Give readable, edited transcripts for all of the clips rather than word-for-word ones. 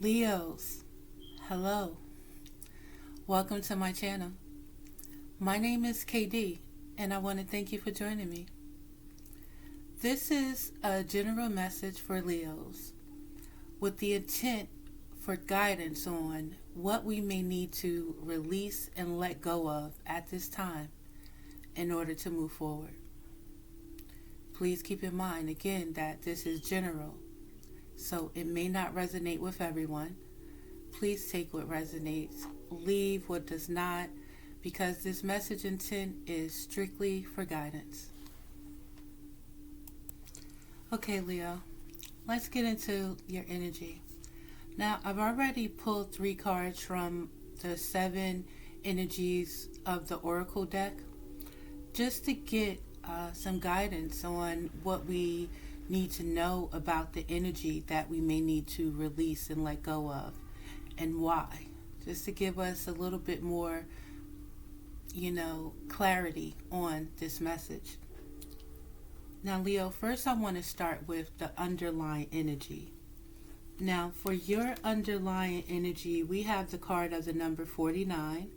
Leos, hello. Welcome to my channel. My name is KD, and I want to thank you for joining me. This is a general message for Leos with the intent for guidance on what we may need to release and let go of at this time in order to move forward. Please keep in mind again that this is general, so it may not resonate with everyone. Please take what resonates, leave what does not, because this message intent is strictly for guidance. Okay, Leo, let's get into your energy. Now, I've already pulled 3 cards from the 7 energies of the Oracle deck just to get some guidance on what we need to know about the energy that we may need to release and let go of, and why. Just to give us a little bit more, clarity on this message. Now, Leo, first I want to start with the underlying energy. Now, for your underlying energy, we have the card of the number 49,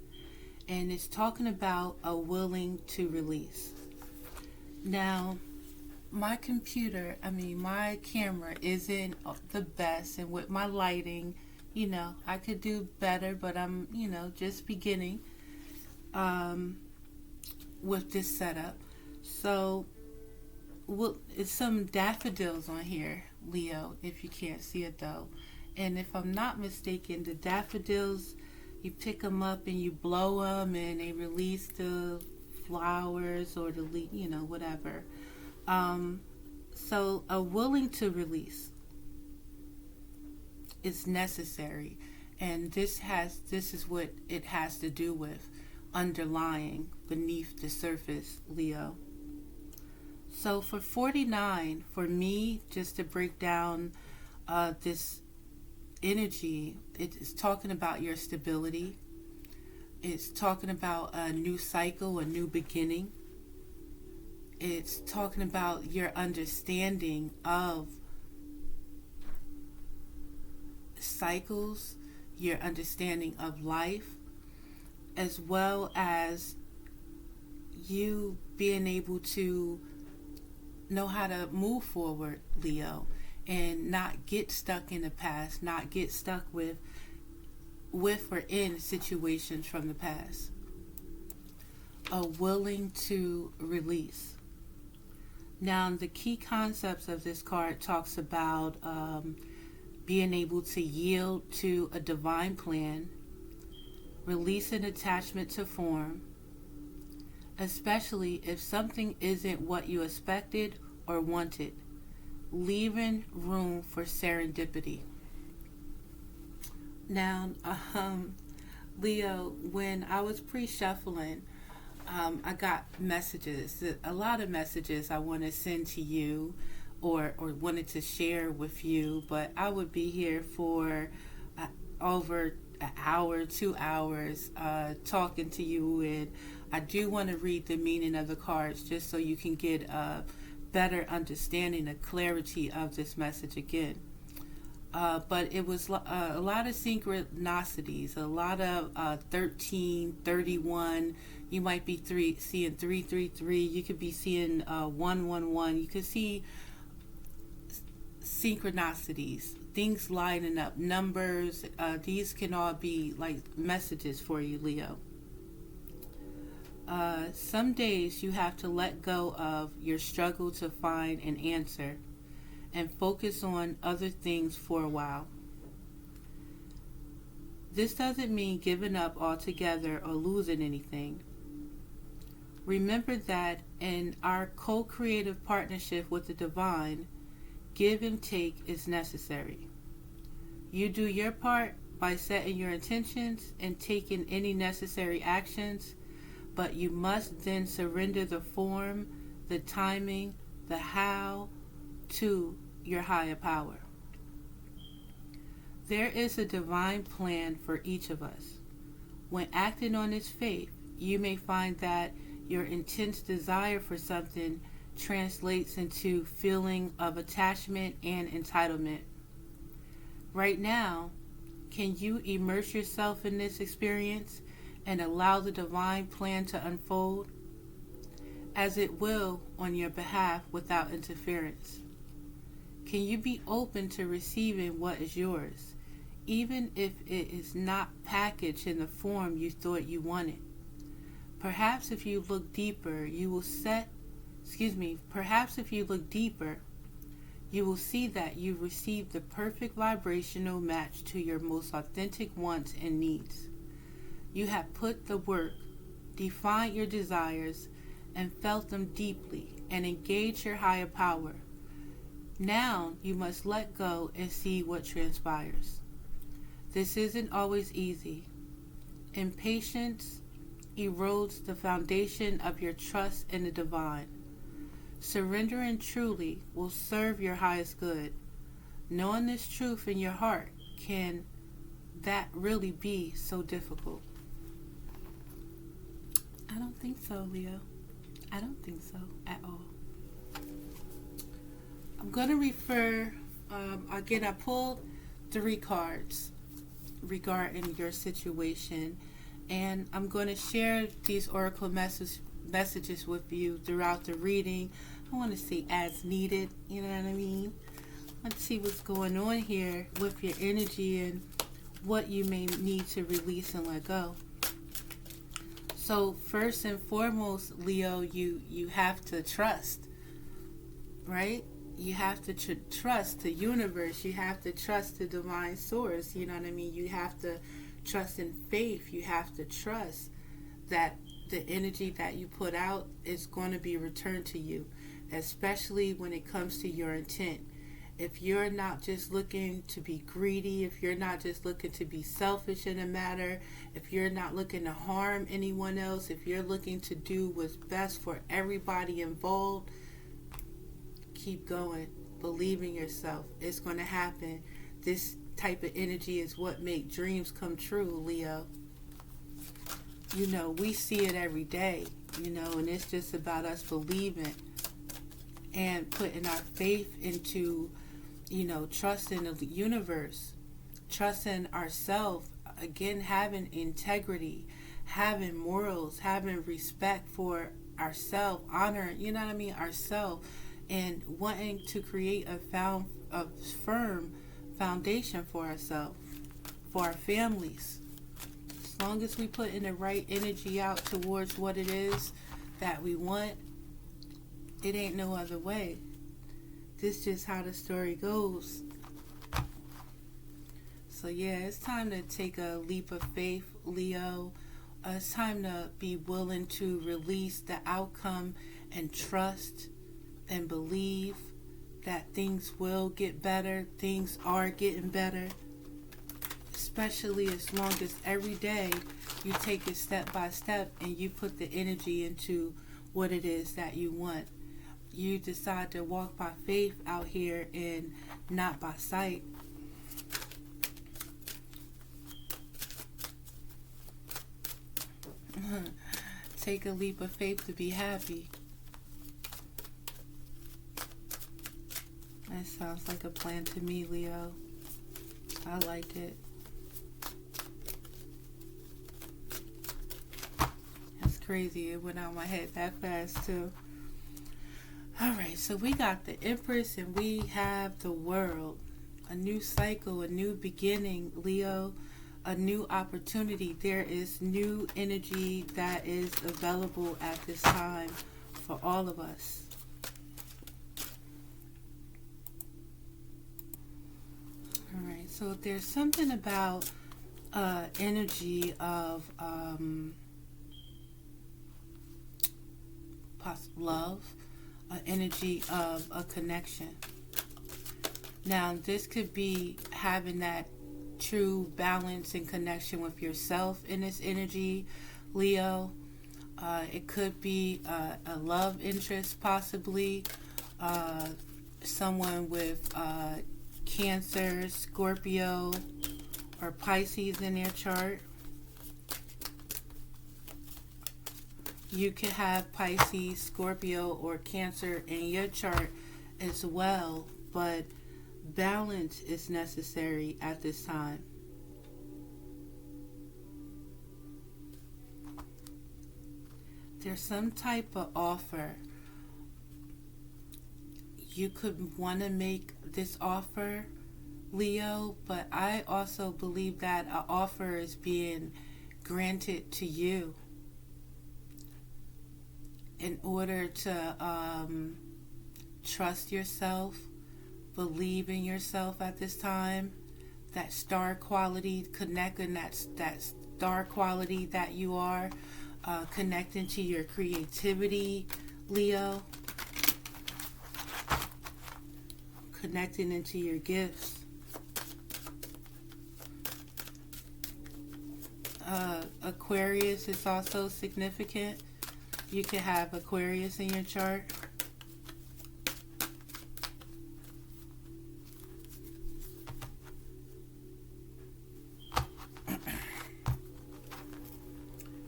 and it's talking about a willing to release. Now, my camera isn't the best, and with my lighting, I could do better, but I'm, just beginning with this setup. So, it's some daffodils on here, Leo, if you can't see it though. And if I'm not mistaken, the daffodils, you pick them up and you blow them and they release the flowers or the leaf, whatever. So a willing to release is necessary, and this is what it has to do with underlying beneath the surface, Leo. So for 49, for me, just to break down this energy, it's talking about your stability. It's talking about a new cycle, a new beginning. It's talking about your understanding of cycles, your understanding of life, as well as you being able to know how to move forward, Leo, and not get stuck in the past, not get stuck with or in situations from the past. A willing to release. Now, the key concepts of this card talks about being able to yield to a divine plan, releasing attachment to form, especially if something isn't what you expected or wanted, leaving room for serendipity. Now, Leo, when I was pre-shuffling, I got messages, a lot of messages I want to send to you or wanted to share with you, but I would be here for over an hour, 2 hours talking to you, and I do want to read the meaning of the cards just so you can get a better understanding, a clarity of this message again. But it was a lot of synchronicities, a lot of 13, 31. You might be seeing 333. You could be seeing 111. You could see synchronicities, things lining up, numbers. These can all be like messages for you, Leo. Some days you have to let go of your struggle to find an answer and focus on other things for a while. This doesn't mean giving up altogether or losing anything. Remember that in our co-creative partnership with the divine, give and take is necessary. You do your part by setting your intentions and taking any necessary actions, but you must then surrender the form, the timing, the how to your higher power. There is a divine plan for each of us. When acting on this faith, you may find that your intense desire for something translates into feeling of attachment and entitlement. Right now, Can you immerse yourself in this experience and allow the divine plan to unfold as it will on your behalf without interference? Can you be open to receiving what is yours, even if it is not packaged in the form you thought you wanted? Perhaps if you look deeper, perhaps if you look deeper, you will see that you received the perfect vibrational match to your most authentic wants and needs. You have put the work, defined your desires, and felt them deeply, and engaged your higher power. Now you must let go and see what transpires. This isn't always easy. Impatience erodes the foundation of your trust in the divine. Surrendering truly will serve your highest good. Knowing this truth in your heart, can that really be so difficult? I don't think so, Leo. I don't think so at all. I'm going to refer, again, I pulled 3 cards regarding your situation, and I'm going to share these oracle messages with you throughout the reading. I want to say as needed, you know what I mean? Let's see what's going on here with your energy and what you may need to release and let go. So first and foremost, Leo, you have to trust, right? You have to trust the universe. You have to trust the divine source. You know what I mean? You have to trust in faith. You have to trust that the energy that you put out is going to be returned to you, especially when it comes to your intent. If you're not just looking to be greedy, if you're not just looking to be selfish in a matter, if you're not looking to harm anyone else, if you're looking to do what's best for everybody involved, keep going. Believe in yourself. It's going to happen. This type of energy is what makes dreams come true, Leo. You know, we see it every day, you know, and it's just about us believing and putting our faith into, you know, trusting the universe, trusting ourselves, again, having integrity, having morals, having respect for ourselves, honoring, you know what I mean, ourselves, and wanting to create a firm foundation for ourselves, for our families. As long as we put in the right energy out towards what it is that we want, it ain't no other way. This is just how the story goes. So yeah, it's time to take a leap of faith, Leo. It's time to be willing to release the outcome and trust and believe that things will get better. Things are getting better. Especially as long as every day you take it step by step and you put the energy into what it is that you want. You decide to walk by faith out here and not by sight. Take a leap of faith to be happy. That sounds like a plan to me, Leo. I like it. That's crazy. It went out my head that fast, too. Alright, so we got the Empress and we have the World. A new cycle, a new beginning, Leo. A new opportunity. There is new energy that is available at this time for all of us. Alright, so there's something about energy of love, energy of a connection. Now, this could be having that true balance and connection with yourself in this energy, Leo. It could be a love interest, possibly. Someone with Cancer, Scorpio, or Pisces in their chart. You could have Pisces, Scorpio, or Cancer in your chart as well, but balance is necessary at this time. There's some type of offer. You could want to make this offer, Leo, but I also believe that an offer is being granted to you in order to trust yourself, believe in yourself at this time. That star quality, connecting that star quality that you are, connecting to your creativity, Leo, connecting into your gifts. Aquarius is also significant. You can have Aquarius in your chart.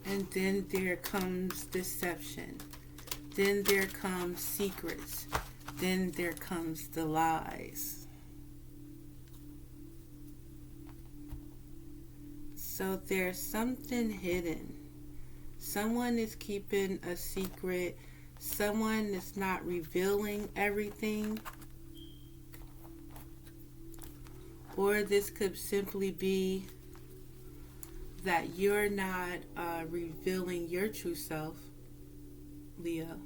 And then there comes deception. Then there comes secrets. Then there comes the lies. So there's something hidden. Someone is keeping a secret. Someone is not revealing everything. Or this could simply be that you're not revealing your true self, Leo.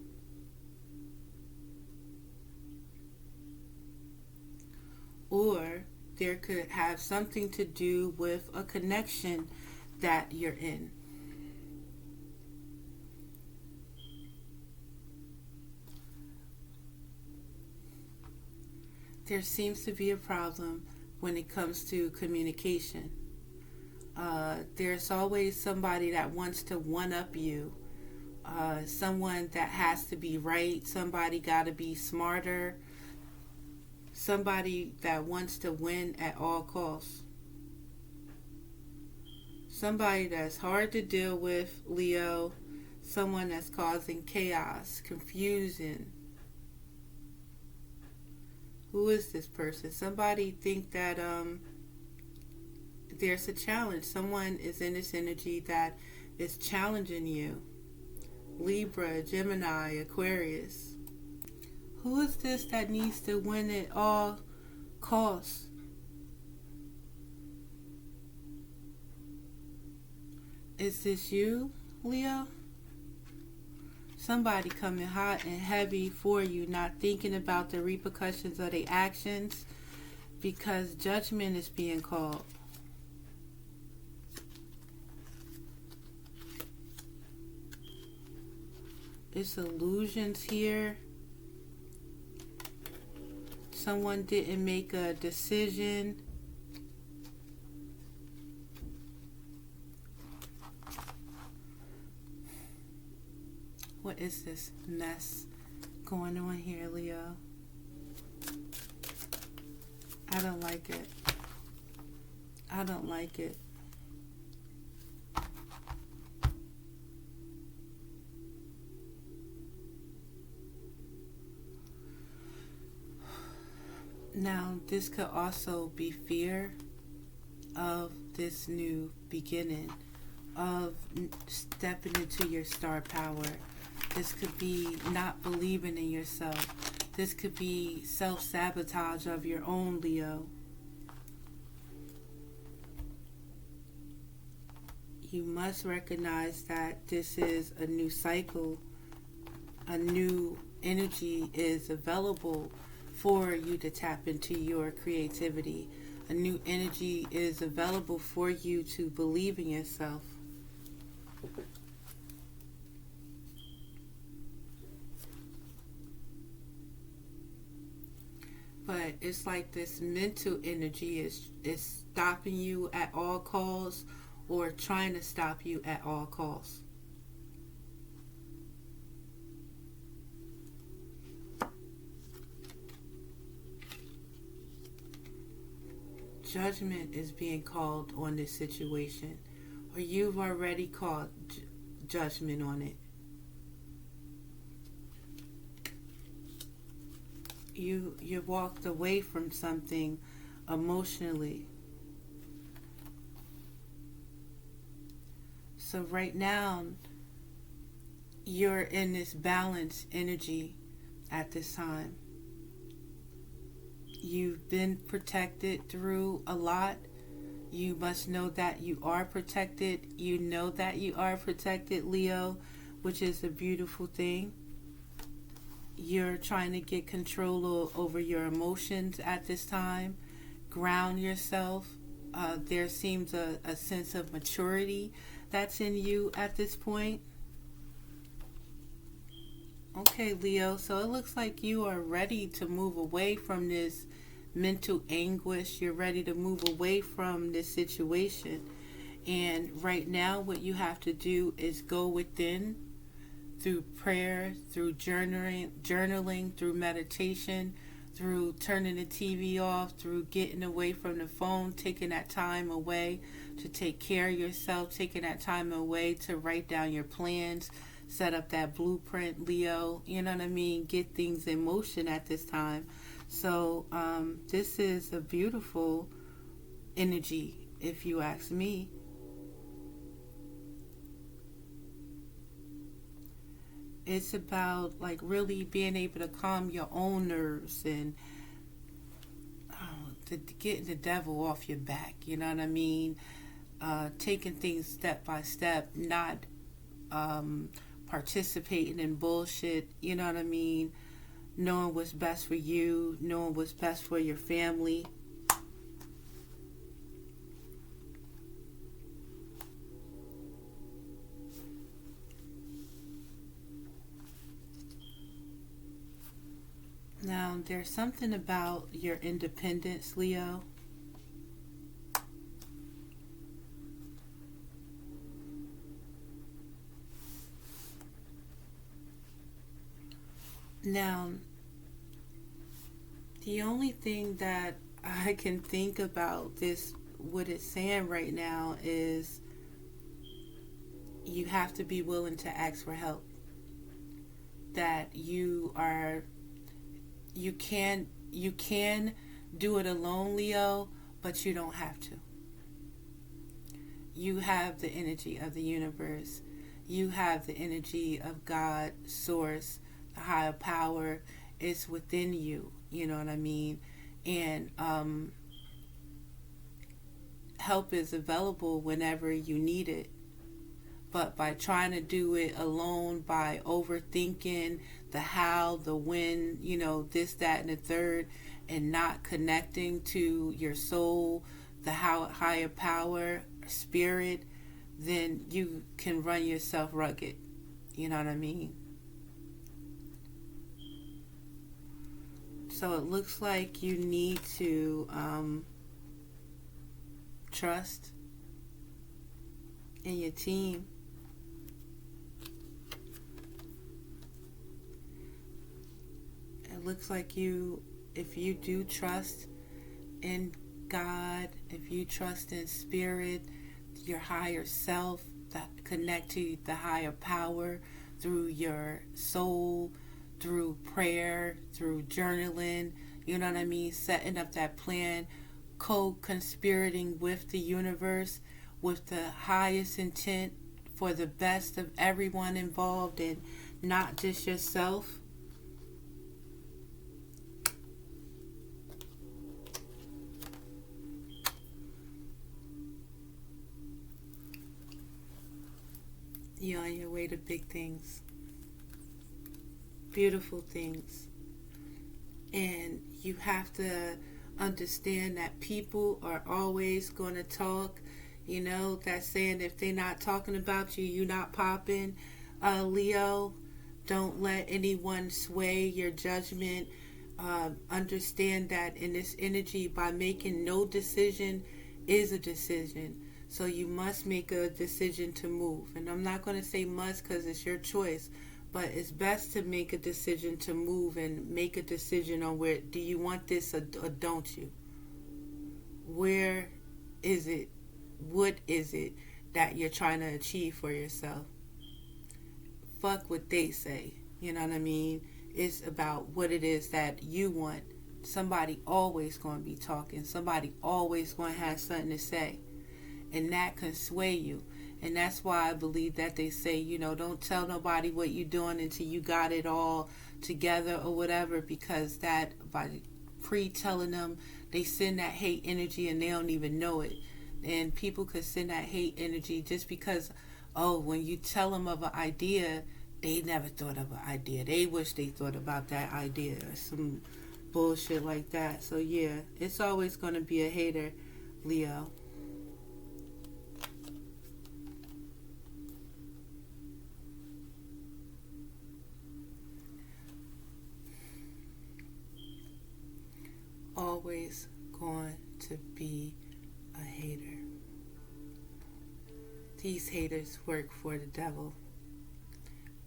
Or there could have something to do with a connection that you're in. There seems to be a problem when it comes to communication. There's always somebody that wants to one-up you. Someone that has to be right. Somebody got to be smarter. Somebody that wants to win at all costs. Somebody that's hard to deal with, Leo. Someone that's causing chaos, confusion. Who is this person? Somebody think that there's a challenge. Someone is in this energy that is challenging you. Libra, Gemini, Aquarius. Who is this that needs to win at all costs? Is this you, Leo? Somebody coming hot and heavy for you, not thinking about the repercussions of their actions, because judgment is being called. It's illusions here. Someone didn't make a decision. What is this mess going on here, Leo? I don't like it. I don't like it. Now, this could also be fear of this new beginning, of stepping into your star power. This could be not believing in yourself. This could be self-sabotage of your own, Leo. You must recognize that this is a new cycle. A new energy is available for you to tap into your creativity. A new energy is available for you to believe in yourself. But it's like this mental energy is stopping you at all costs, or trying to stop you at all costs. Judgment is being called on this situation, or you've already called judgment on it. You walked away from something emotionally. So right now, you're in this balanced energy at this time. You've been protected through a lot. You must know that you are protected. You know that you are protected, Leo, which is a beautiful thing. You're trying to get control over your emotions at this time. Ground yourself. There seems a sense of maturity that's in you at this point. Okay, Leo, so it looks like you are ready to move away from this mental anguish. You're ready to move away from this situation. And right now, what you have to do is go within through prayer, through journaling, through meditation, through turning the TV off, through getting away from the phone, taking that time away to take care of yourself, taking that time away to write down your plans, set up that blueprint, Leo. You know what I mean? Get things in motion at this time. So this is a beautiful energy, if you ask me. It's about like really being able to calm your own nerves and to getting the devil off your back. You know what I mean? Taking things step by step, not participating in bullshit. You know what I mean? Knowing what's best for you, knowing what's best for your family. Now, there's something about your independence, Leo. Now, the only thing that I can think about this, what it's saying right now, is you have to be willing to ask for help. That you can do it alone, Leo, but you don't have to. You have the energy of the universe. You have the energy of God, source, the higher power. It's within you. You know what I mean? And help is available whenever you need it. But by trying to do it alone, by overthinking the how, the when, this, that, and the third, and not connecting to your soul, the higher power, spirit, then you can run yourself rugged. You know what I mean? So it looks like you need to trust in your team. It looks like if you do trust in God, if you trust in spirit, your higher self, that connect to the higher power through your soul, through prayer, through journaling, you know what I mean, setting up that plan, co-conspirating with the universe with the highest intent for the best of everyone involved and not just yourself. You're on your way to big things, beautiful things. And you have to understand that people are always going to talk. That saying, if they're not talking about you, you're not popping. Leo, don't let anyone sway your judgment. Understand that in this energy, by making no decision is a decision. So you must make a decision to move. And I'm not going to say must because it's your choice. But it's best to make a decision to move and make a decision on where, do you want this or don't you? Where is it? What is it that you're trying to achieve for yourself? Fuck what they say. You know what I mean? It's about what it is that you want. Somebody always going to be talking. Somebody always going to have something to say. And that can sway you. And that's why I believe that they say, don't tell nobody what you're doing until you got it all together or whatever, because that by pre-telling them, they send that hate energy and they don't even know it. And people could send that hate energy just because, when you tell them of an idea, they never thought of an idea. They wish they thought about that idea or some bullshit like that. So yeah, it's always going to be a hater, Leo. Always going to be a hater. These haters work for the devil.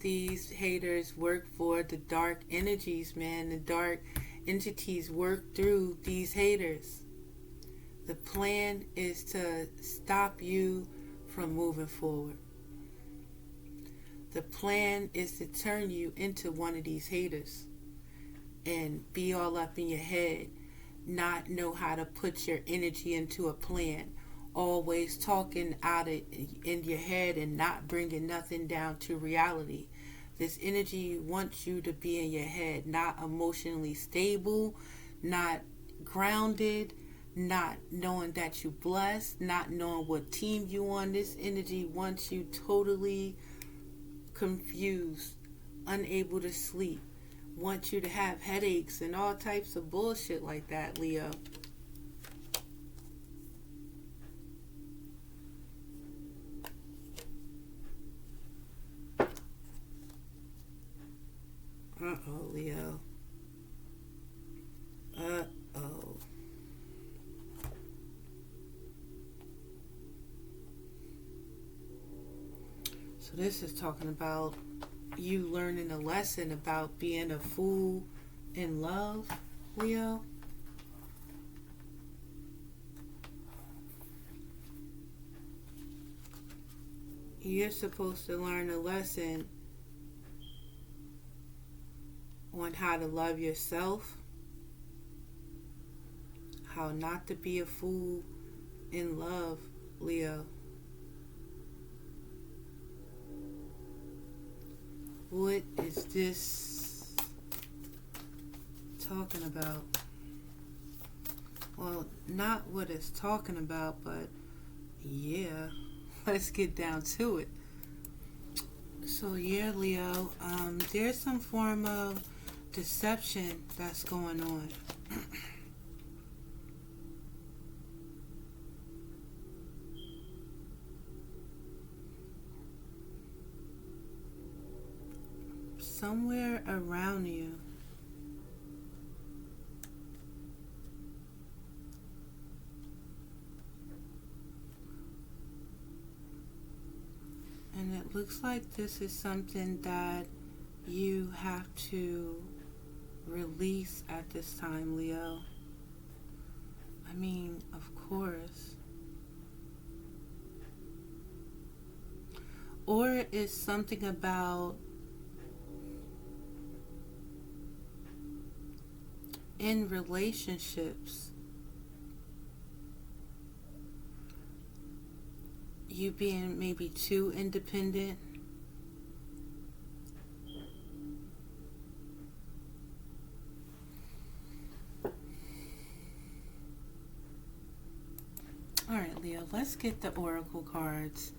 These haters work for the dark energies, man. The dark entities work through these haters. The plan is to stop you from moving forward. The plan is to turn you into one of these haters and be all up in your head, not know how to put your energy into a plan, always talking out of in your head and not bringing nothing down to reality. This energy wants you to be in your head, not emotionally stable, not grounded, not knowing that you're blessed, not knowing what team you on. This energy wants you totally confused, unable to sleep, want you to have headaches and all types of bullshit like that, Leo. Uh-oh, Leo. Uh-oh. So this is talking about you learning a lesson about being a fool in love, Leo. You're supposed to learn a lesson on how to love yourself, how not to be a fool in love, Leo. What is this talking about? Well, not what it's talking about, but yeah, let's get down to it. So yeah, Leo, there's some form of deception that's going on. Somewhere around you. And it looks like this is something that you have to release at this time, Leo. I mean, of course. Or it's something about in relationships, you being maybe too independent. Alright, Leo, let's get the oracle cards.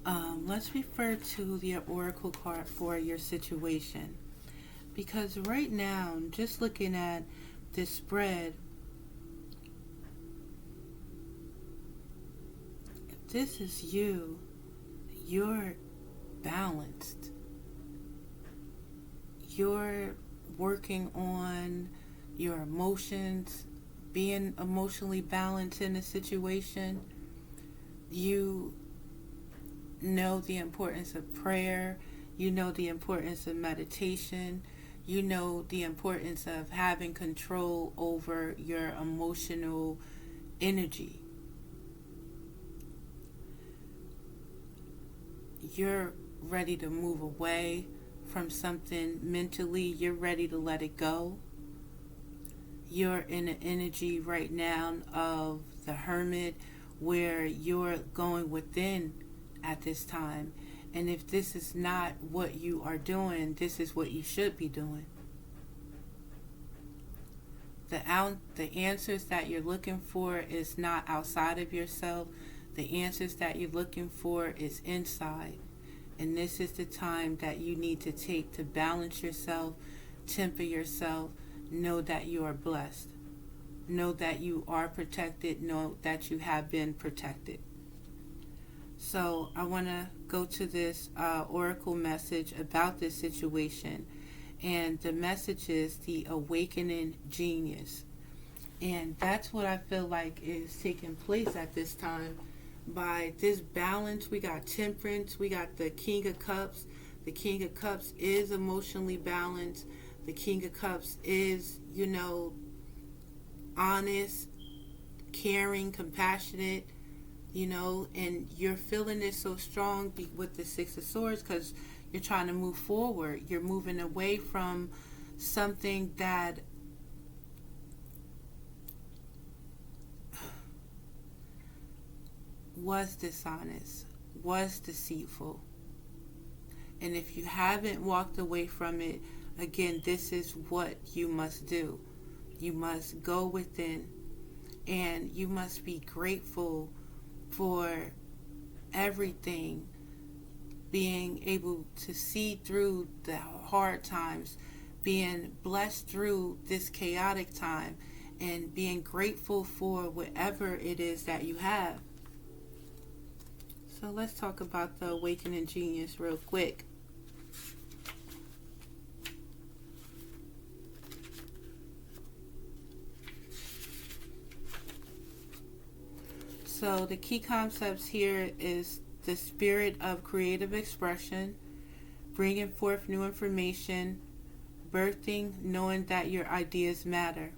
Let's refer to the oracle card for your situation. Because right now, just looking at this spread, if this is you, you're balanced. You're working on your emotions, being emotionally balanced in a situation. You know the importance of prayer. You know the importance of meditation. You know the importance of having control over your emotional energy. You're ready to move away from something mentally. You're ready to let it go. You're in an energy right now of the hermit, where you're going within at this time. And if this is not what you are doing, this is what you should be doing. The answers that you're looking for is not outside of yourself. The answers that you're looking for is inside. And this is the time that you need to take to balance yourself, temper yourself, know that you are blessed. Know that you are protected. Know that you have been protected. So I want to go to this oracle message about this situation. And the message is the awakening genius. And that's what I feel like is taking place at this time. By this balance, we got temperance, we got the King of Cups. The King of Cups is emotionally balanced. The King of Cups is, honest, caring, compassionate, and you're feeling this so strong with the Six of Swords because you're trying to move forward. You're moving away from something that was dishonest, was deceitful. And if you haven't walked away from it, again, this is what you must do. You must go within and you must be grateful for everything, being able to see through the hard times, being blessed through this chaotic time, and being grateful for whatever it is that you have. So let's talk about the awakening genius real quick. So the key concepts here is the spirit of creative expression, bringing forth new information, birthing, knowing that your ideas matter.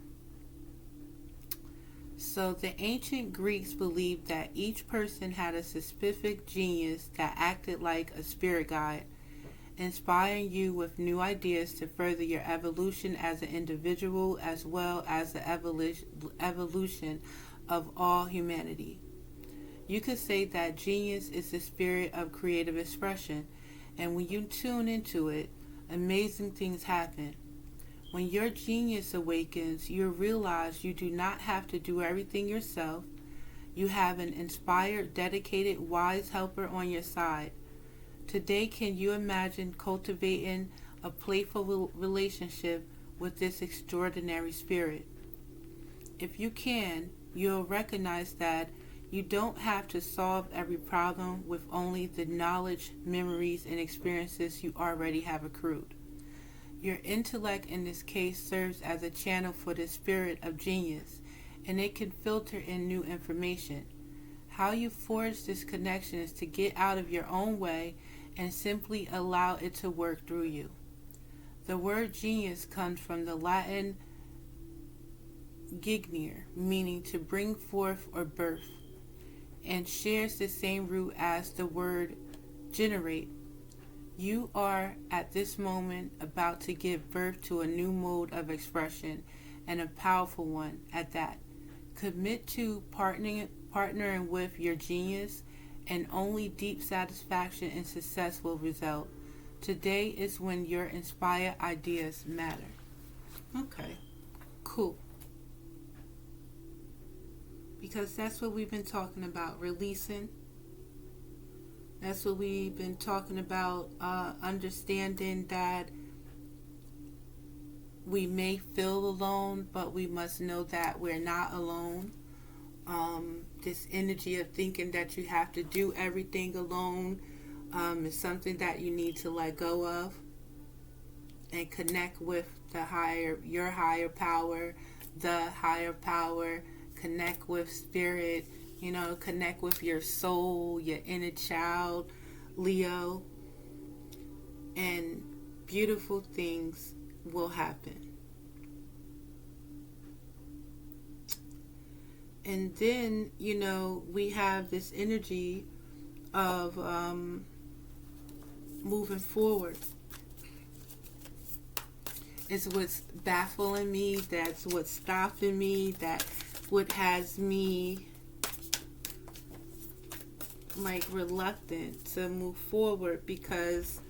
So the ancient Greeks believed that each person had a specific genius that acted like a spirit guide, inspiring you with new ideas to further your evolution as an individual as well as the evolution of all humanity. You could say that genius is the spirit of creative expression, and when you tune into it, amazing things happen. When your genius awakens, you realize you do not have to do everything yourself. You have an inspired, dedicated, wise helper on your side. Today, can you imagine cultivating a playful relationship with this extraordinary spirit? If you can, you'll recognize that you don't have to solve every problem with only the knowledge, memories, and experiences you already have accrued. Your intellect in this case serves as a channel for the spirit of genius, and it can filter in new information. How you forge this connection is to get out of your own way and simply allow it to work through you. The word genius comes from the Latin gignere, meaning to bring forth or birth, and shares the same root as the word generate. You are at this moment about to give birth to a new mode of expression, and a powerful one at that. Commit to partnering with your genius, and only deep satisfaction and success will result. Today is when your inspired ideas matter. Okay, cool. Because that's what we've been talking about, releasing. That's what we've been talking about, understanding that we may feel alone, but we must know that we're not alone. This energy of thinking that you have to do everything alone is something that you need to let go of and connect with your higher power, the higher power. Connect with spirit, connect with your soul, your inner child, Leo, and beautiful things will happen. And then, we have this energy of moving forward. It's what's baffling me, that's what's stopping me, that what has me like reluctant to move forward because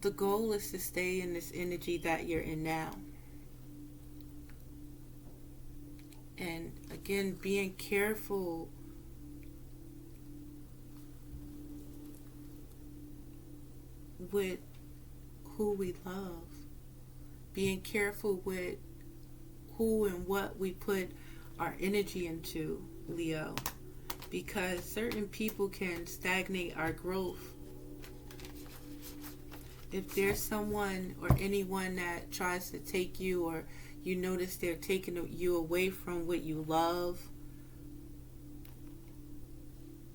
the goal is to stay in this energy that you're in now. And again, being careful with who we love, being careful with who and what we put our energy into, Leo, because certain people can stagnate our growth. If there's someone or anyone that tries to take you, or you notice they're taking you away from what you love,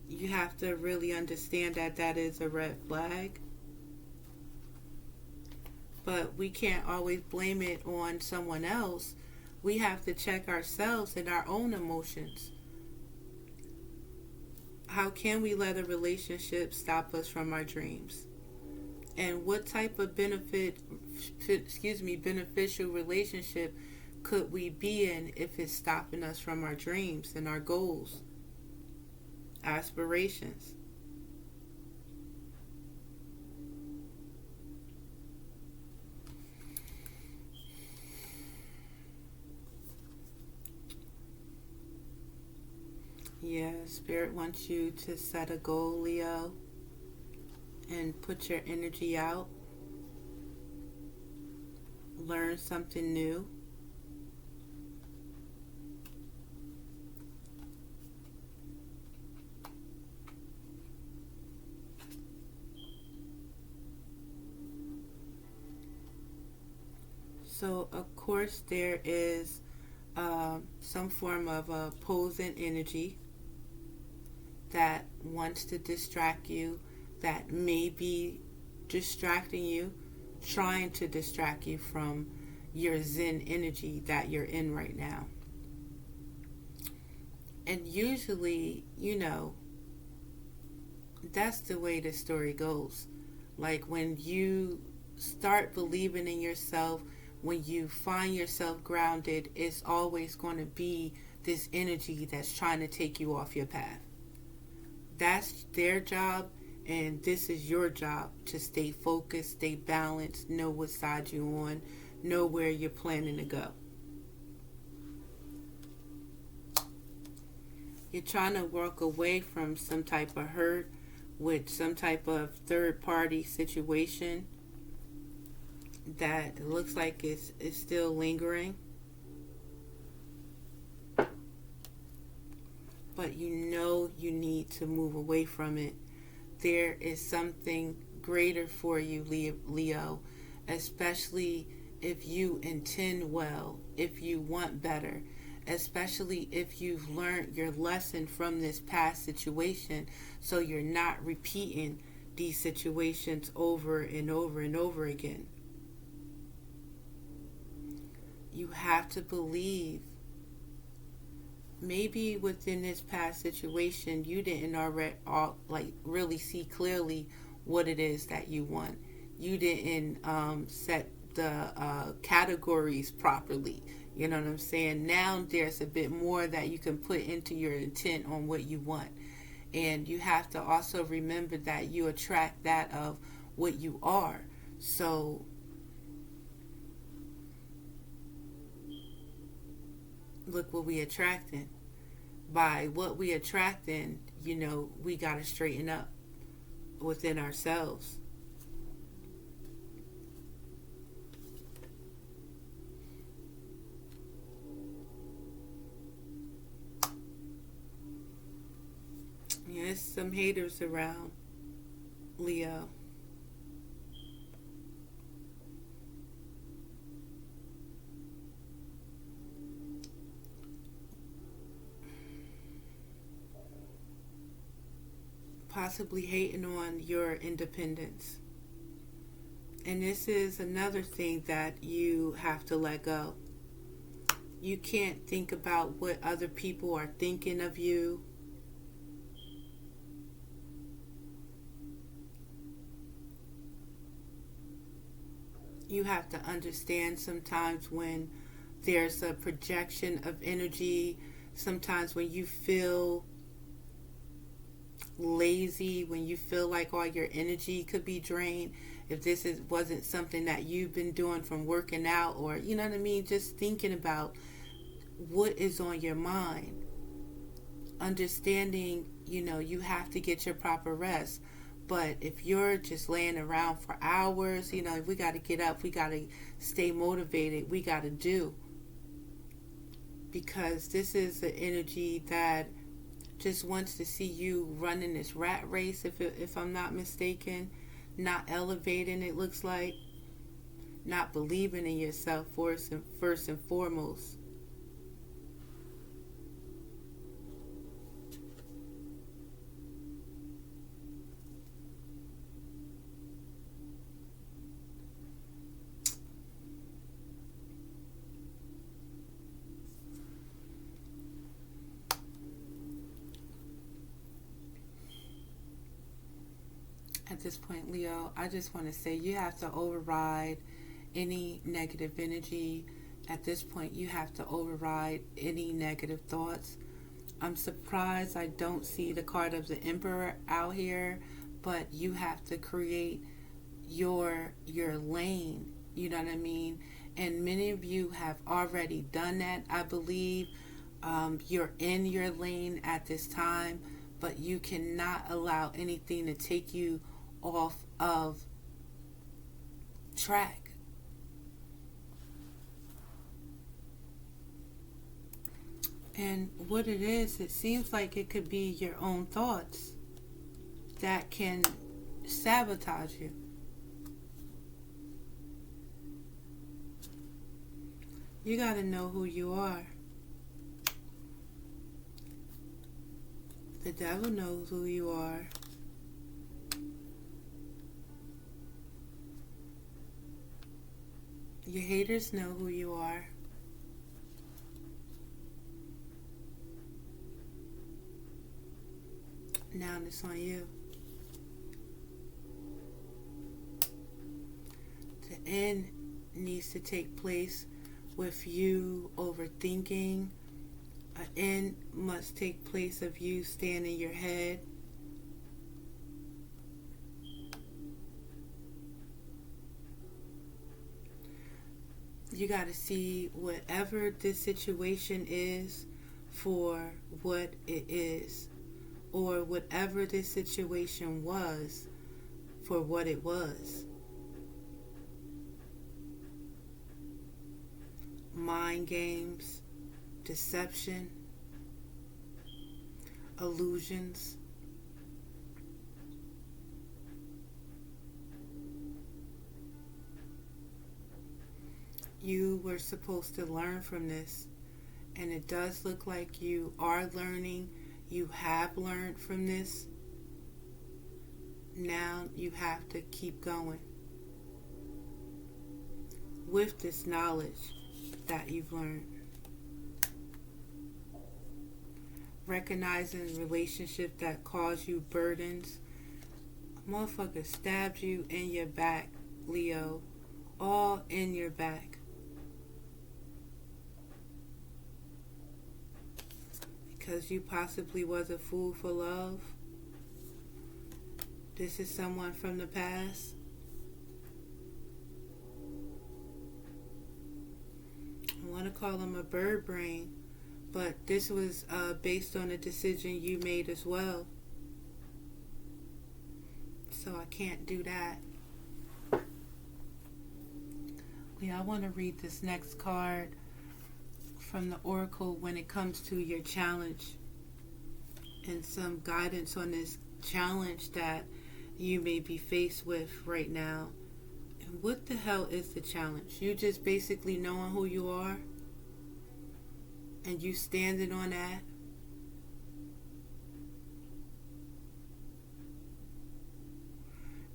you have to really understand that that is a red flag. But we can't always blame it on someone else. We have to check ourselves and our own emotions. How can we let a relationship stop us from our dreams? And what type of beneficial relationship could we be in if it's stopping us from our dreams and our goals, aspirations? Yeah, Spirit wants you to set a goal, Leo, and put your energy out. Learn something new. So, of course, there is some form of opposing energy that wants to distract you, that may be distracting you, trying to distract you from your Zen energy that you're in right now. And usually, that's the way the story goes. Like when you start believing in yourself, when you find yourself grounded, it's always going to be this energy that's trying to take you off your path. That's their job, and this is your job to stay focused, stay balanced, know what side you're on, know where you're planning to go. You're trying to walk away from some type of hurt with some type of third party situation that looks like it's still lingering. But you need to move away from it. There is something greater for you, Leo, especially if you intend well, if you want better, especially if you've learned your lesson from this past situation, so you're not repeating these situations over and over and over again. You have to believe. Maybe within this past situation, you didn't really see clearly what it is that you want. You didn't set the categories properly. You know what I'm saying? Now there's a bit more that you can put into your intent on what you want. And you have to also remember that you attract that of what you are. So look what we attracting. By what we attracting, we got to straighten up within ourselves. There's some haters around, Leo. Possibly hating on your independence. And this is another thing that you have to let go. You can't think about what other people are thinking of you. You have to understand sometimes when there's a projection of energy, sometimes when you feel lazy, when you feel like all your energy could be drained, if wasn't something that you've been doing from working out, or you know what I mean, just thinking about what is on your mind, understanding, you have to get your proper rest. But if you're just laying around for hours, we got to get up, we got to stay motivated, we got to do, because this is the energy that just wants to see you running this rat race, if I'm not mistaken, not elevating, it looks like, not believing in yourself first and foremost. At this point, Leo, I just want to say you have to override any negative energy. At this point, you have to override any negative thoughts. I'm surprised I don't see the card of the Emperor out here, but you have to create your lane, you know what I mean? And many of you have already done that, I believe. You're in your lane at this time, but you cannot allow anything to take you off of track. And what it is, it seems like it could be your own thoughts that can sabotage you. You got to know who you are. The devil knows who you are. Your haters know who you are. Now it's on you. The end needs to take place with you overthinking. An end must take place of you staying in your head. You got to see whatever this situation is for what it is, or whatever this situation was for what it was. Mind games, deception, illusions. You were supposed to learn from this, and it does look like you are learning. You have learned from this. Now you have to keep going with this knowledge that you've learned. Recognizing relationships that cause you burdens. A motherfucker stabbed you in your back, Leo. All in your back. Because you possibly was a fool for love. This is someone from the past. I want to call them a bird brain, but this was based on a decision you made as well. So I can't do that. Yeah, I want to read this next card from the Oracle when it comes to your challenge, and some guidance on this challenge that you may be faced with right now. And what the hell is the challenge? You just basically knowing who you are and you standing on that.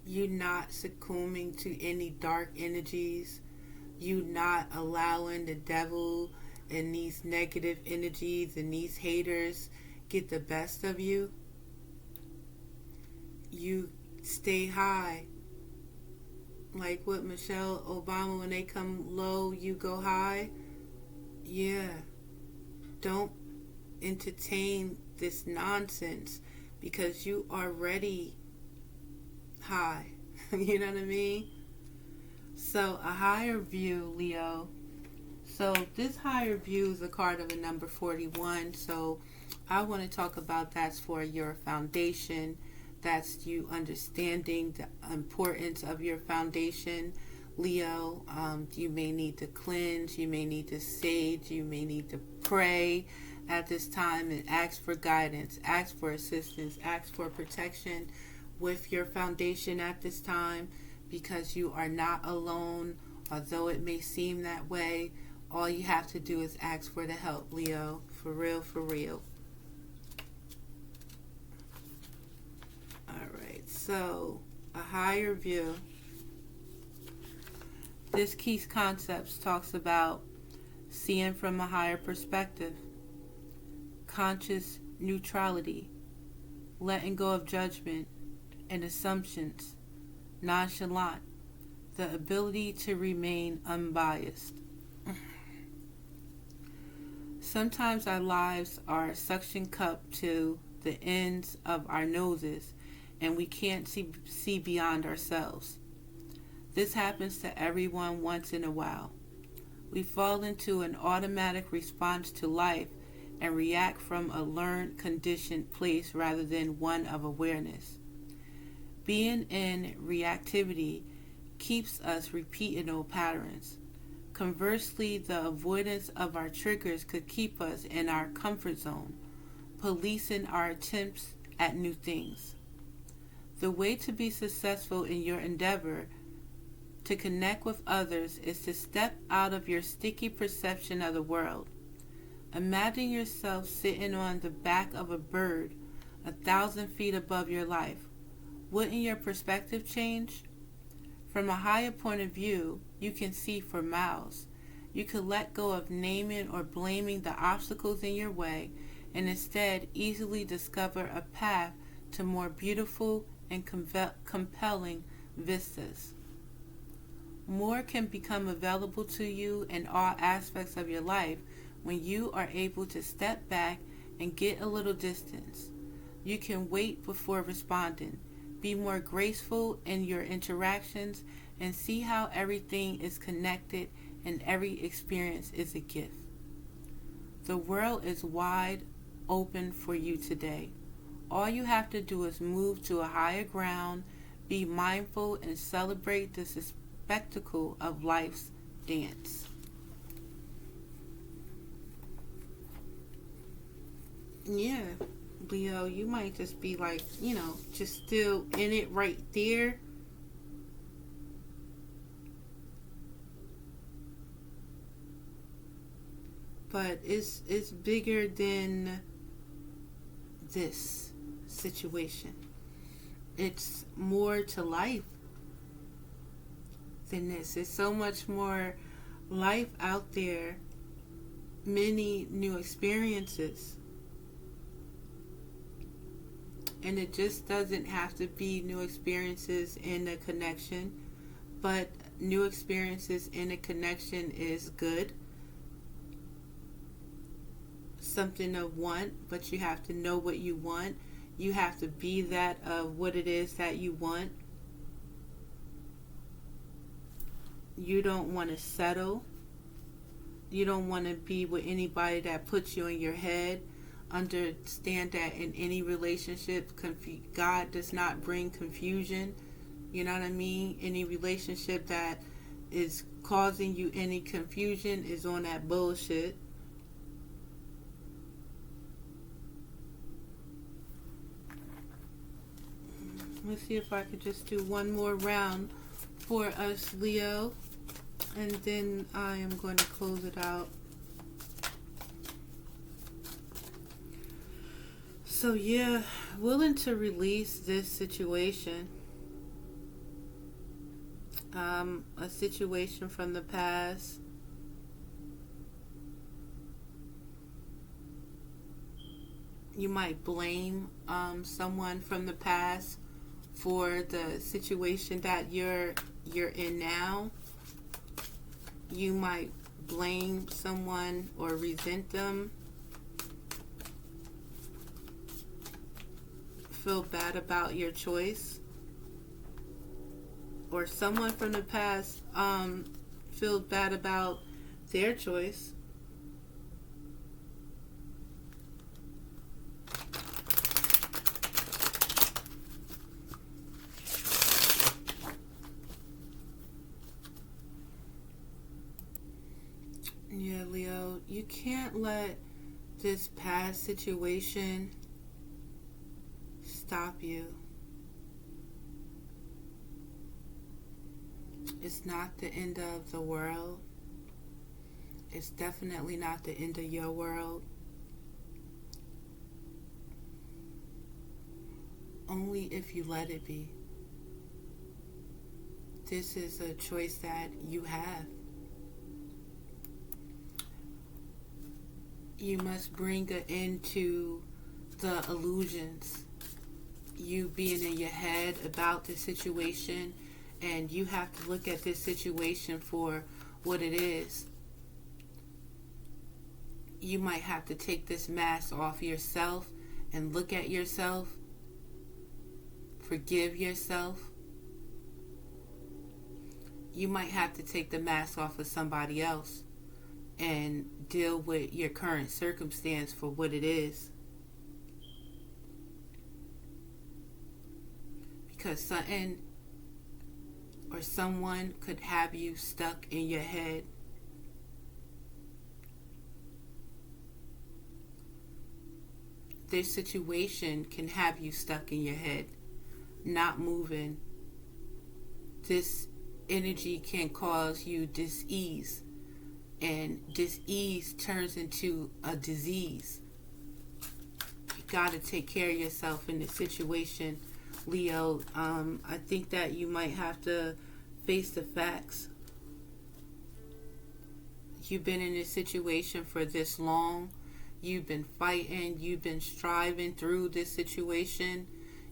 You not succumbing to any dark energies. You not allowing the devil and these negative energies and these haters get the best of you. You stay high. Like what Michelle Obama, when they come low, you go high. Yeah. Don't entertain this nonsense because you already high. You know what I mean? So a higher view, Leo. So this higher view is a card of a number 41. So I want to talk about that's for your foundation. That's you understanding the importance of your foundation, Leo. You may need to cleanse. You may need to sage. You may need to pray at this time and ask for guidance, ask for assistance, ask for protection with your foundation at this time, because you are not alone. Although it may seem that way, all you have to do is ask for the help, Leo. For real, for real. Alright, so a higher view. This Keys Concepts talks about seeing from a higher perspective, conscious neutrality, letting go of judgment and assumptions, nonchalant, the ability to remain unbiased. Sometimes our lives are a suction cup to the ends of our noses, and we can't see beyond ourselves. This happens to everyone once in a while. We fall into an automatic response to life and react from a learned, conditioned place rather than one of awareness. Being in reactivity keeps us repeating old patterns. Conversely, the avoidance of our triggers could keep us in our comfort zone, policing our attempts at new things. The way to be successful in your endeavor to connect with others is to step out of your sticky perception of the world. Imagine yourself sitting on the back of a bird 1,000 feet above your life. Wouldn't your perspective change? From a higher point of view, you can see for miles. You could let go of naming or blaming the obstacles in your way and instead easily discover a path to more beautiful and compelling vistas. More can become available to you in all aspects of your life when you are able to step back and get a little distance. You can wait before responding, be more graceful in your interactions, and see how everything is connected and every experience is a gift. The world is wide open for you today. All you have to do is move to a higher ground, be mindful, and celebrate the spectacle of life's dance. Yeah, Leo, you might just be like, just still in it right there. But it's bigger than this situation. It's more to life than this. There's so much more life out there, many new experiences. And it just doesn't have to be new experiences in a connection, but new experiences in a connection is good. Something to want, but you have to know what you want. You have to be that of what it is that you want. You don't want to settle. You don't want to be with anybody that puts you in your head. Understand that in any relationship, God does not bring confusion. You know what I mean? Any relationship that is causing you any confusion is on that bullshit. Let's see if I could just do one more round for us, Leo, and then I am going to close it out. So yeah, willing to release this situation, a situation from the past. You might blame someone from the past for the situation that you're in now. You might blame someone or resent them feel bad about your choice, or someone from the past feels bad about their choice. Yeah, Leo, you can't let this past situation stop you. It's not the end of the world. It's definitely not the end of your world. Only if you let it be. This is a choice that you have. You must bring an end to the illusions. You being in your head about the situation, and you have to look at this situation for what it is. You might have to take this mask off yourself and look at yourself. Forgive yourself. You might have to take the mask off of somebody else and deal with your current circumstance for what it is. Because something or someone could have you stuck in your head. This situation can have you stuck in your head, not moving. This energy can cause you dis-ease, and dis-ease turns into a disease. You got to take care of yourself in this situation, Leo. I think that you might have to face the facts. You've been in this situation for this long. You've been fighting. You've been striving through this situation.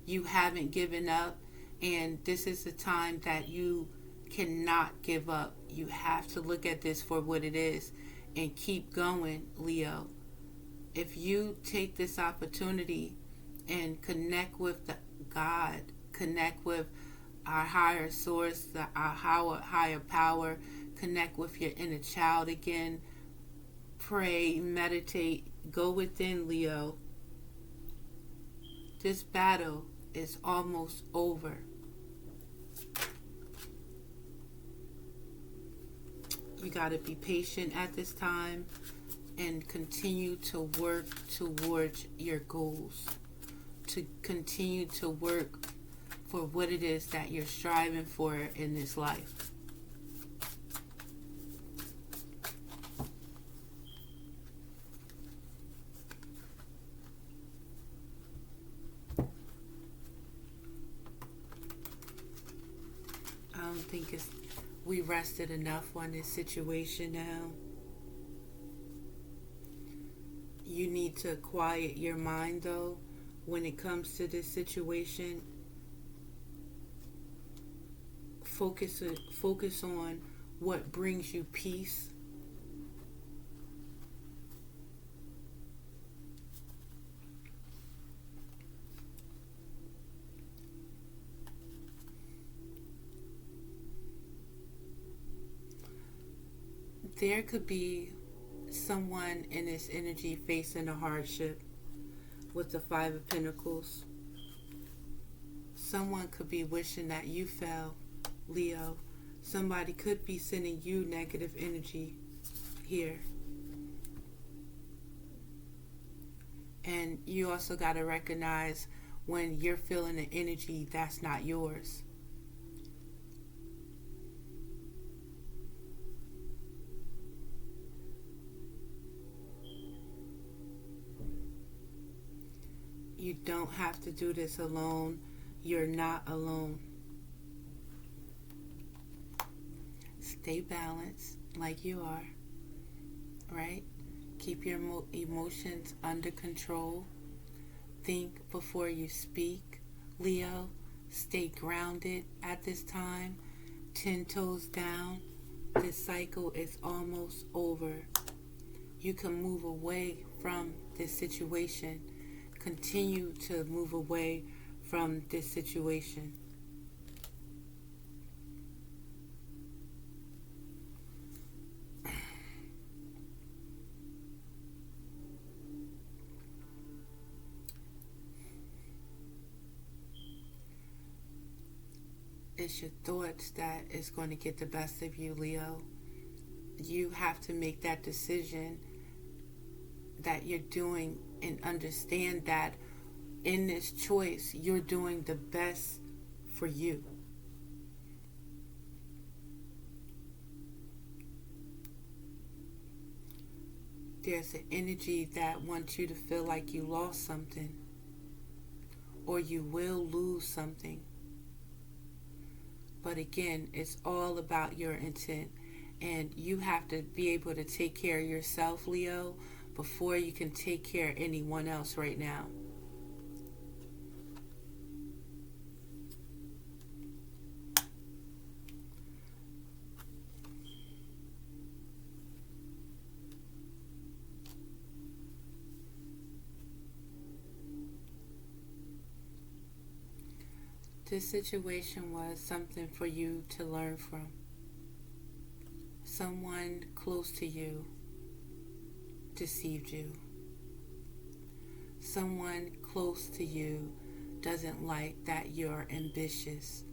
You haven't given up. And this is the time that you cannot give up. You have to look at this for what it is and keep going, Leo. If you take this opportunity and connect with God, connect with our higher source, our higher power, connect with your inner child again, pray, meditate, go within, Leo. This battle is almost over. You got to be patient at this time and continue to work towards your goals. To continue to work for what it is that you're striving for in this life. I don't think we rested enough on this situation now. You need to quiet your mind though when it comes to this situation. Focus on what brings you peace. There could be someone in this energy facing a hardship with the Five of Pentacles. Someone could be wishing that you fell, Leo. Somebody could be sending you negative energy here. And you also got to recognize when you're feeling an energy that's not yours. You don't have to do this alone. You're not alone. Stay balanced like you are, right? Keep your emotions under control. Think before you speak, Leo. Stay grounded at this time. 10 toes down. This cycle is almost over. You can move away from this situation. Continue to move away from this situation. It's your thoughts that is going to get the best of you, Leo. You have to make that decision that you're doing and understand that in this choice, you're doing the best for you. There's an energy that wants you to feel like you lost something or you will lose something. But again, it's all about your intent. And you have to be able to take care of yourself, Leo, before you can take care of anyone else right now. This situation was something for you to learn from. Someone close to you deceived you. Someone close to you doesn't like that you're ambitious.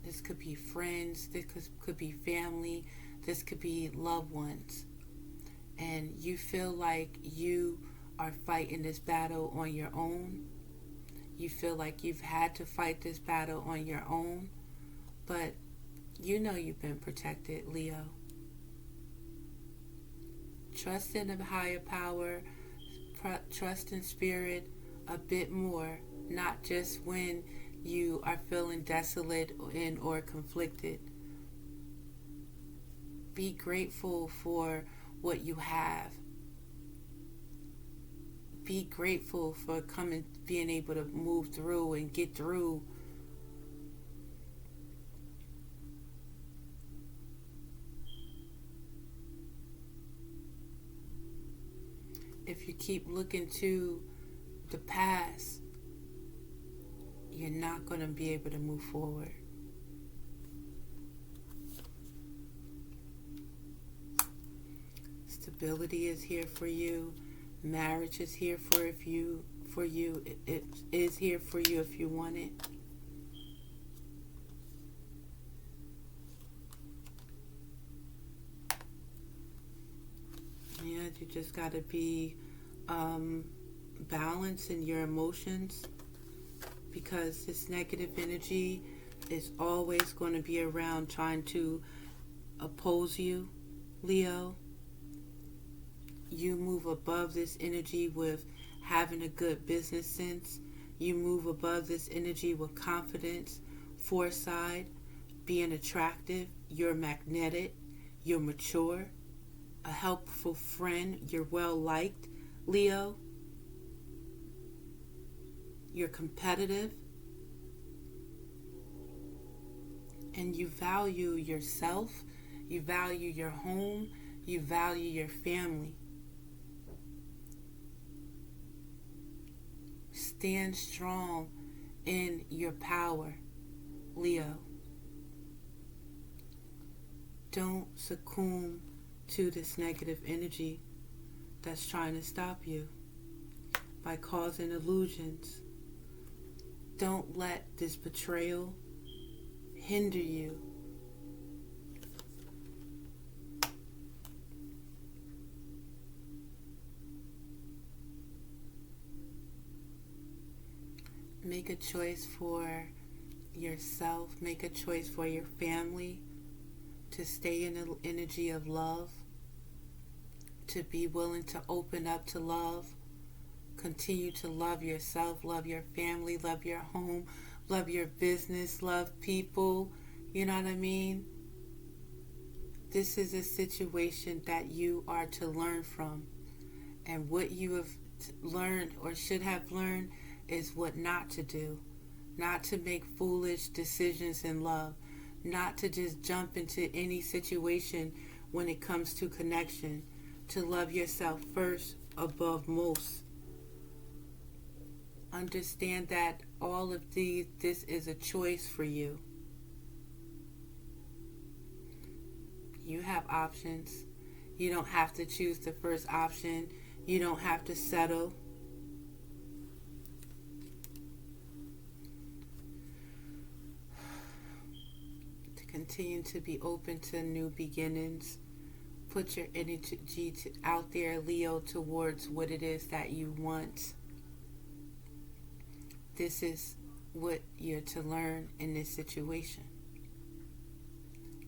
This could be friends, this could be family, this could be loved ones. And you feel like you are fighting this battle on your own. You feel like you've had to fight this battle on your own, but you know you've been protected, Leo. Trust in a higher power, trust in spirit a bit more, not just when you are feeling desolate or conflicted. Be grateful for what you have. Be grateful for being able to move through and get through. If you keep looking to the past, you're not going to be able to move forward. Stability is here for you. Marriage is here for you. It is here for you if you want it. Yeah, you just got to be balanced in your emotions, because this negative energy is always going to be around trying to oppose you, Leo. You move above this energy with having a good business sense. You move above this energy with confidence, foresight, being attractive. You're magnetic. You're mature. A helpful friend. You're well liked, Leo. You're competitive. And you value yourself. You value your home. You value your family. Stand strong in your power, Leo. Don't succumb to this negative energy that's trying to stop you by causing illusions. Don't let this betrayal hinder you. Make a choice for yourself. Make a choice for your family to stay in the energy of love, to be willing to open up to love. Continue to love yourself, love your family, love your home, love your business, love people. You know what I mean? This is a situation that you are to learn from. And what you have learned or should have learned is what not to do. Not to make foolish decisions in love. Not to just jump into any situation when it comes to connection. To love yourself first above most. Understand that all of this is a choice for you. You have options. You don't have to choose the first option. You don't have to settle. To continue to be open to new beginnings. Put your energy out there, Leo, towards what it is that you want. This is what you're to learn in this situation.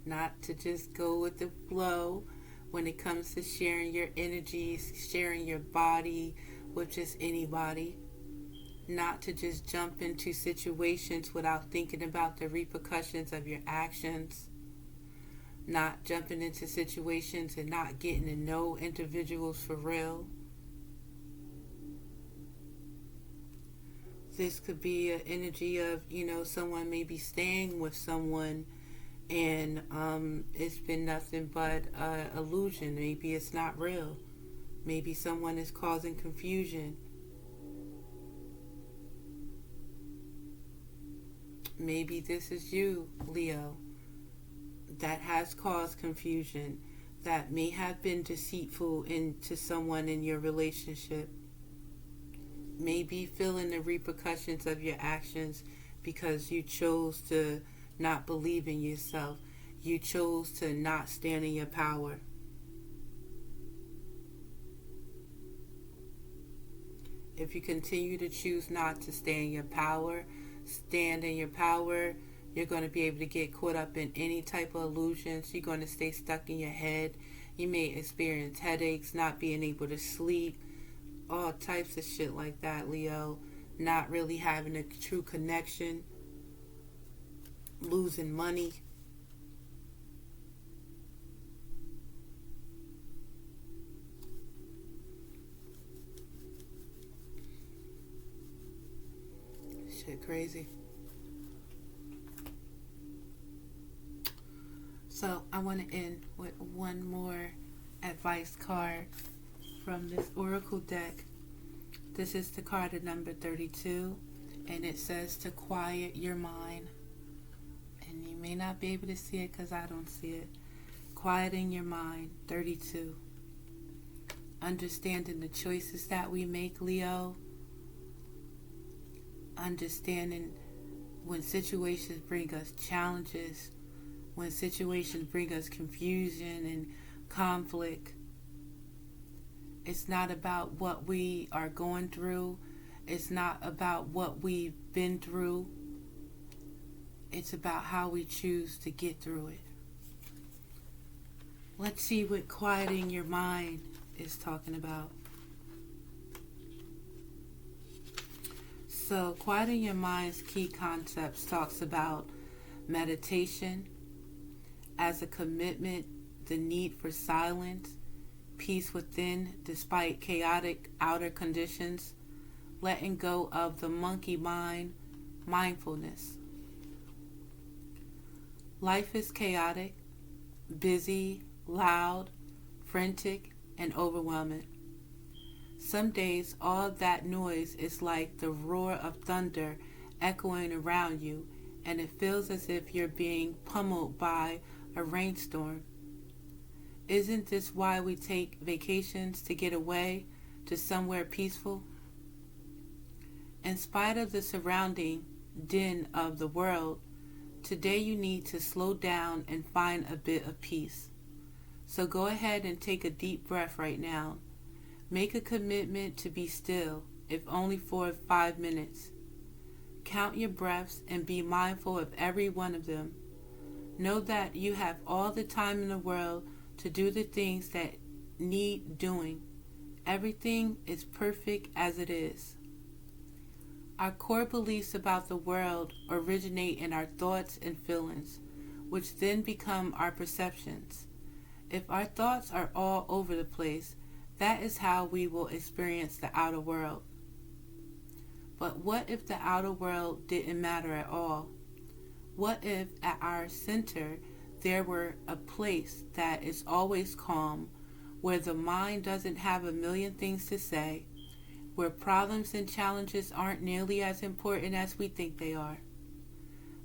Not to just go with the flow when it comes to sharing your energies, sharing your body with just anybody. Not to just jump into situations without thinking about the repercussions of your actions. Not jumping into situations and not getting to know individuals for real. This could be an energy of, someone may be staying with someone and it's been nothing but illusion. Maybe it's not real. Maybe someone is causing confusion. Maybe this is you, Leo, that has caused confusion, that may have been deceitful into someone in your relationship. Maybe feeling the repercussions of your actions because you chose to not believe in yourself. You chose to not stand in your power. If you continue to choose not to stand in your power, you're going to be able to get caught up in any type of illusions. You're going to stay stuck in your head. You may experience headaches, not being able to sleep, all types of shit like that, Leo. Not really having a true connection. Losing money. Shit crazy. So I want to end with one more advice card from this Oracle deck. This is the card of number 32, and it says to quiet your mind. And you may not be able to see it because I don't see it. Quieting your mind, 32. Understanding the choices that we make, Leo. Understanding when situations bring us challenges, when situations bring us confusion and conflict. It's not about what we are going through. It's not about what we've been through. It's about how we choose to get through it. Let's see what quieting your mind is talking about. So, quieting your mind's key concepts talks about meditation as a commitment, the need for silence, peace within despite chaotic outer conditions, letting go of the monkey mind, mindfulness. Life is chaotic, busy, loud, frantic, and overwhelming. Some days all that noise is like the roar of thunder echoing around you, and it feels as if you're being pummeled by a rainstorm. Isn't this why we take vacations, to get away to somewhere peaceful? In spite of the surrounding din of the world, today you need to slow down and find a bit of peace. So go ahead and take a deep breath right now. Make a commitment to be still, if only for 5 minutes. Count your breaths and be mindful of every one of them. Know that you have all the time in the world to do the things that need doing. Everything is perfect as it is. Our core beliefs about the world originate in our thoughts and feelings, which then become our perceptions. If our thoughts are all over the place, that is how we will experience the outer world. But what if the outer world didn't matter at all? What if at our center there were a place that is always calm, where the mind doesn't have a million things to say, where problems and challenges aren't nearly as important as we think they are.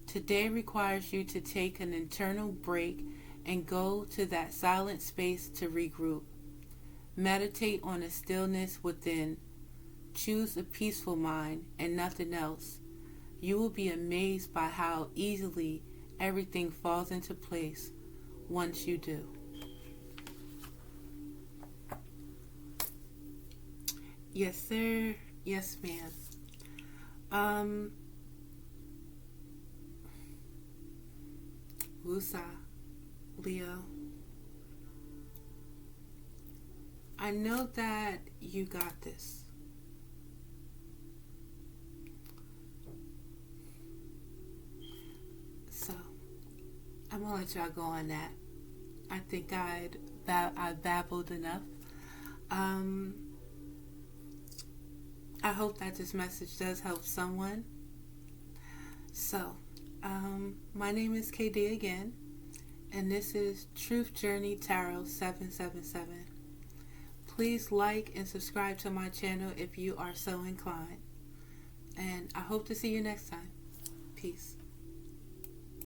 Today requires you to take an internal break and go to that silent space to regroup. Meditate on the stillness within. Choose a peaceful mind and nothing else. You will be amazed by how easily everything falls into place once you do. Yes, sir. Yes, ma'am. Wusa, Leo. I know that you got this. So, I'm gonna let y'all go on that. I think I babbled enough. I hope that this message does help someone. So, my name is KD again, and this is Truth Journey Tarot 777. Please like and subscribe to my channel if you are so inclined. And I hope to see you next time. Peace.